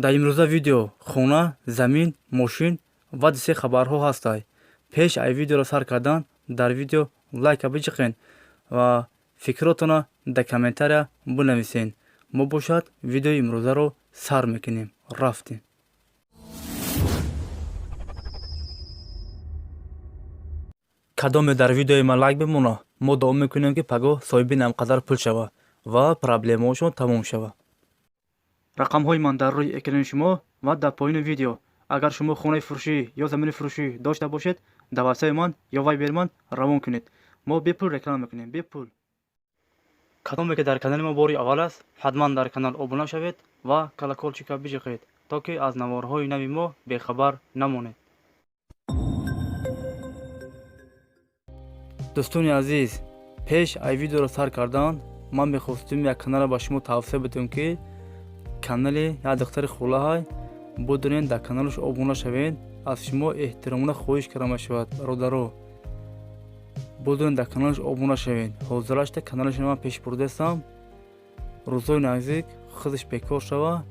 дар имрӯза видео хона, замин, мошин ва дисе хабарҳо ҳастанд. пеш ай видеоро сар кардан дар видео лайка биҷиқен ва фикротона дар комментария бинависен. мо бошад видеои имрӯзаро сар мекунем. рафтем. кадоме дар видеои ман лайк бимона, мо дуо мекунем ки пагоҳ соҳиби намқадар пул шава ва проблемаҳошон тамом шава. рақамҳои ман дар рӯи экрани шумо ва дар поини видео. агар шумо хонаи фурӯшӣ ё замини фурӯшӣ дошта бошед, дар ватсаби ман ё вайбери ман равон кунед. мо бепул реклама мекунем. бепул. кадоме ки дар канали мо бори аввал аст, ҳатман дар канал обуна шавед ва колоколчика биҷиқед, то ки аз наворҳои нави мо бехабар намонед. дӯстони азиз, пеш ай видеоро сар кардан ман мехостем як каналро ба шумо тавсия бидем ки канали як духтари хулаҳай будунен дар каналаш обуна шавед. аз шумо эҳтиромона хоҳиш карда мешавад бародаро, будунен дар каналаш обуна шавед. ҳозирашта каналаши ман пеш бурдестам, рӯзои наздик худаш бекор шава,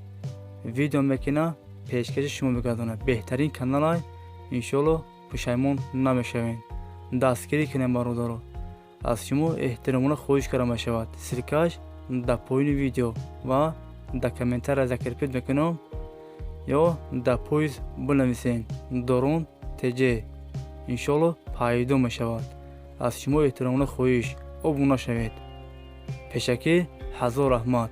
видео мекина, пешкаши шумо мегардона. беҳтарин каналай, иншоалло пушаймон намешавед. дастгирӣ кунем бародаро. аз шумо эҳтиромона хоҳиш карда мешавад. сиркаш дар поини видео ва дар комментария закрепит мекунам ё дар поиз бинависен дорун теҷе, иншоалло пайдо мешавад. аз шумо эҳтиромона хоҳиш обуна шавед. пешакӣ ҳазор раҳмат.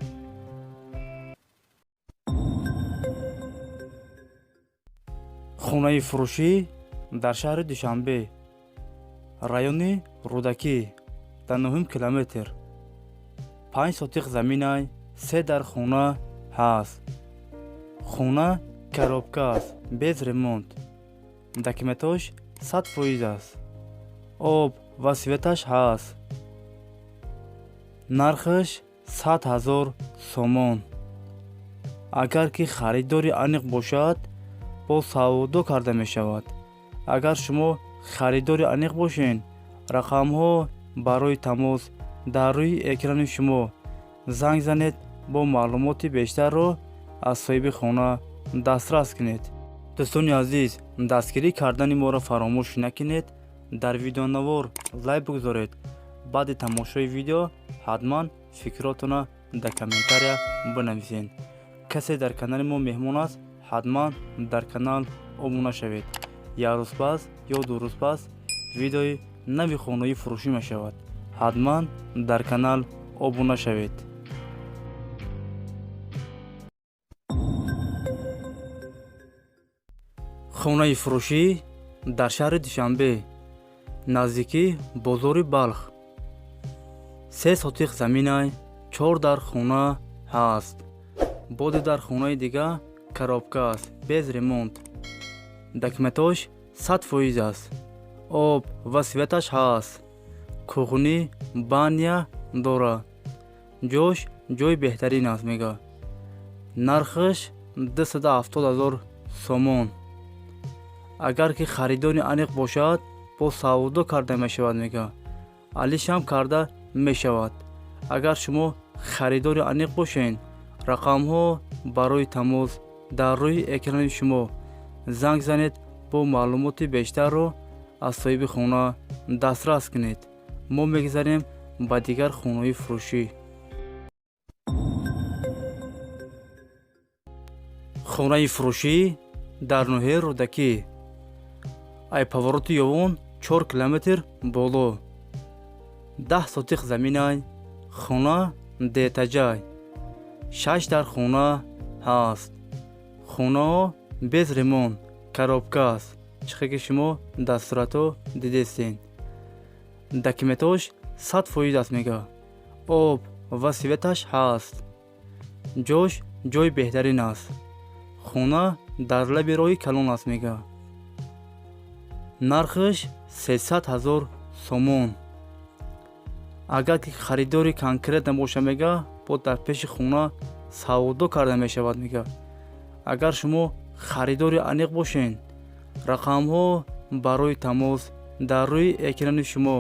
хонаи фурӯшӣ дар шаҳри душанбе, райони рӯдакӣ, дар 9 километр. 5 сотиқ заминай, 3 дар хона ҳаст. хона коробка аст, без ремонт. документош 100% аст. об ва светаш ҳаст. нархаш 100 000 сомон. агар ки харидори аниқ бошад, бо савдо карда мешавад. агар шумо харидори аниқ бошен, рақамҳо барои тамос дар рӯи экрани шумо. занг занед, бо маълумоти бештарро аз соҳиби хона дастрас кунед. дӯстони азиз, дастгирӣ кардани моро фаромӯш накунед. дар видеонавор лайк бигузоред. баъди тамошои видео ҳатман фикротона дар комментария бинависен. касе дар канали мо меҳмон аст, ҳатман дар канал обуна шавед. як рӯз пас ё ду рӯз пас видеои нави хонаи фурӯшӣ мешавад. ҳатман дар канал обуна шавед. хонаи фурӯшӣ дар шаҳри душанбе, наздикии бозори балх. 3 сотиқ заминай, 4 дар хона ҳаст. боди дар хонаи дигар коробка аст, без ремонт. документош 100% аст. об ва светаш ҳаст. кӯғунӣ баня дорад. ҷош ҷои беҳтарин аст мега. нархаш 270 000 сомон. агар ки харидори аниқ бошад, бо савдо карда мешавад мега. алишам карда мешавад. агар шумо харидори аниқ бошен, рақамҳо барои тамос дар рӯи экрани шумо. занг занед, бо маълумоти бештарро аз соҳиби хона дастрас кунед. мо мегзарем ба дигар хонаи фурӯшӣ. хонаи фурӯшӣ дар ноҳияи рӯдакӣ, ай повороти ёвон 4 километр боло. 10 сотиқ заминай, хона детаҷай. 6 дар хона ҳаст. хонаҳо без ремонт, коробка аст. чихе ки шумо дар суратҳо дидестен. документош 100% аст мега. об ва светаш ҳаст. ҷош ҷои беҳтарин аст. хона дар лаби роҳи калон аст мега. нархаш 300 000 сомон. агар ки харидори конкрет набоша мега, бо дар пеши хона савдо карда мешавад мега. агар шумо харидори аниқ бошен, рақамҳо барои тамос дар рӯи экрани шумо.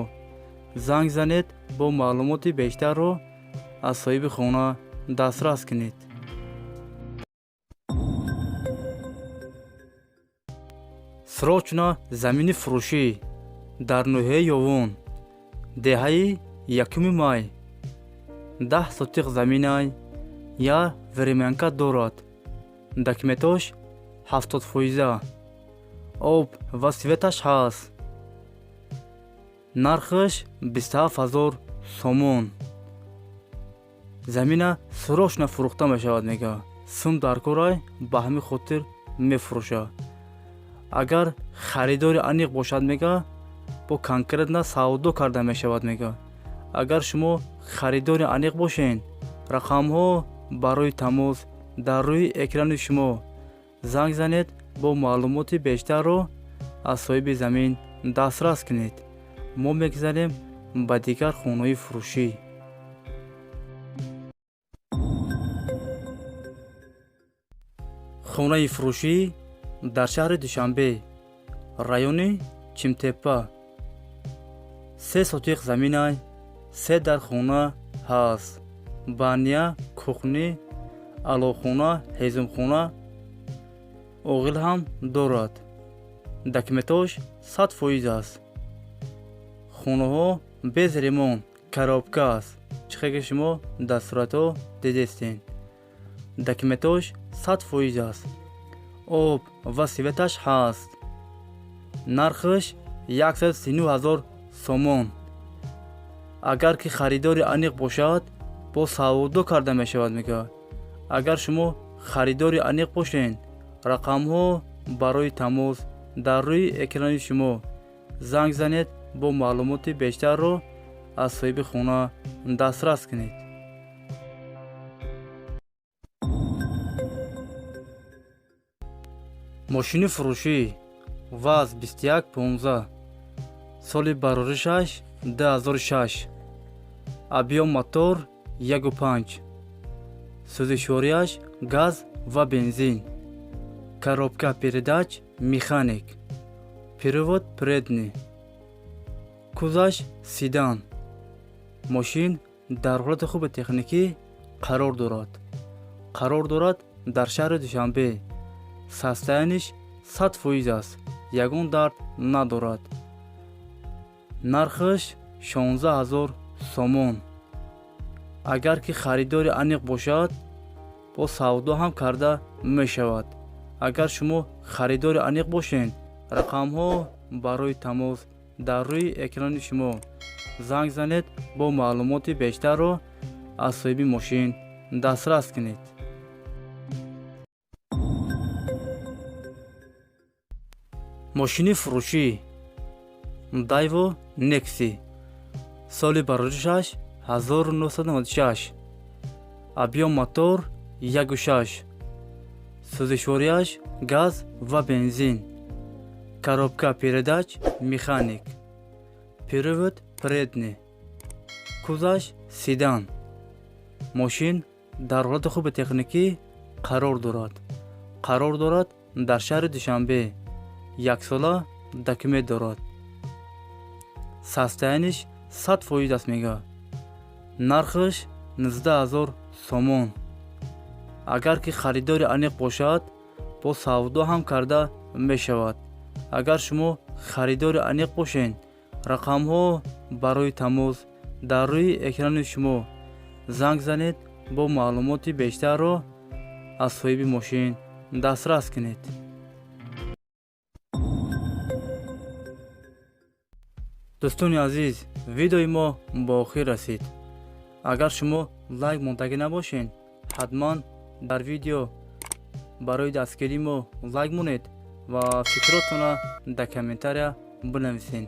занг занед, бо маълумоти бештарро аз соҳиби хона дастрас кунед. срочно замини фурӯшӣ дар ноҳияи ёвон деҳаи 1 май 10 сотиқ заминай я времянка дорад. Документош 70%. об ва светаш ҳаст. нархаш 27000 сомон. замина срочно фурӯхта мешавад мега. сум дар корай ба ҳамин хотир мефурӯша. агар харидори аниқ бошад мега бо конкретна савдо карда мешавад мега. агар шумо харидори аниқ бошен рақамҳо барои тамос дар рӯи экрани шумо занг занед бо маълумоти бештарро аз соҳиби замин дастрас кунед. мо мегзарем ба дигар хонаҳои фурӯшӣ. хонаи фурӯшӣ дар шаҳри душанбе райони чимтепа 3 сотиқ заминай 3 дар хона ҳаст. баня, кухни, алохона, ҳезумхона, оғил ҳам дорад. документош 100% аст. хонаҳо без ремонт, коробка аст. чихе ки шумо дар суратҳо дидестен. документош 100% аст. об ва светаш ҳаст. нархаш 139000 сомон. агар ки харидори аниқ бошад бо савдо карда мешавад мега. агар шумо харидори аниқ бошен рақамҳо барои тамос дар рӯи экрани шумо занг занед бо маълумоти бештарро аз соҳиби хона дастрас кунед. мошини фурӯшӣ ваз 2115 соли бароришаш 2006 объём мотор 1.5 сӯзишворияш газ ва бензин коробка передач механик перевод передний кузаш седан мошин дар ҳолати хуби техникӣ қарор дорад дар шаҳри душанбе состояниш 100% аст ягон дард надорад нархаш 16000 сомон агар ки харидори аниқ бошад бо савдо ҳам карда мешавад агар шумо харидори аниқ бошен рақамҳо барои тамос дар рӯи экрани шумо занг занед бо маълумоти бештарро аз соҳиби мошин дастрас кунед. мошини фурӯшӣ дайво некси соли бароришаш 1996 объём мотор 1.6 сӯзишворияш газ ва бензин коробка передач механик перевод передний кузаш седан мошин дар ҳолати хуби техникӣ қарор дорад дар шаҳри душанбе 1 сола документ дорад состояниш 100% аст мега нархаш 19000 сомон агар ки харидори аниқ бошад бо савдо ҳам карда мешавад агар шумо харидори аниқ бошен рақамҳо барои тамос дар рӯи экрани шумо занг занед бо маълумоти бештарро аз соҳиби мошин дастрас кунед. дӯстони азиз видеои мо ба охир расид. агар шумо лайк монтагӣ набошен ҳатман дар видео барои дастгирии мо лайк монед ва фикротона дар комментария бинависен.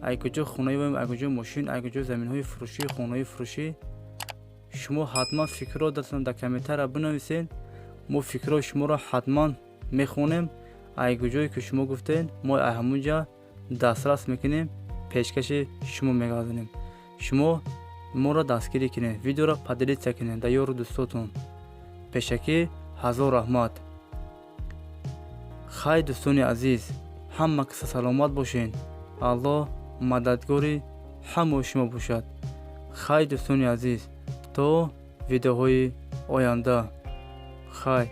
айкуҷо хонаи вайм, айкуҷо мошин, айкуҷо заминҳои фурӯшӣ, хонаҳои фурӯшӣ, шумо ҳатман фикротатон дар комментария бинависен. мо фикрои шуморо ҳатман мехонем. айкуҷое ки шумо гуфтен мо ҳамунҷа дастрас мекунем, пешкаши шумо мегардонем. шумо моро дастгирӣ кунед, видеоро поделитсия кунед дар ёру дӯстотон. пешакӣ ҳазор раҳмат. хай дӯстони азиз, ҳама киса саломат бошен. аллоҳ мададгори ҳамаи шумо бошад. хай дӯстони азиз, то видеоҳои оянда. хай.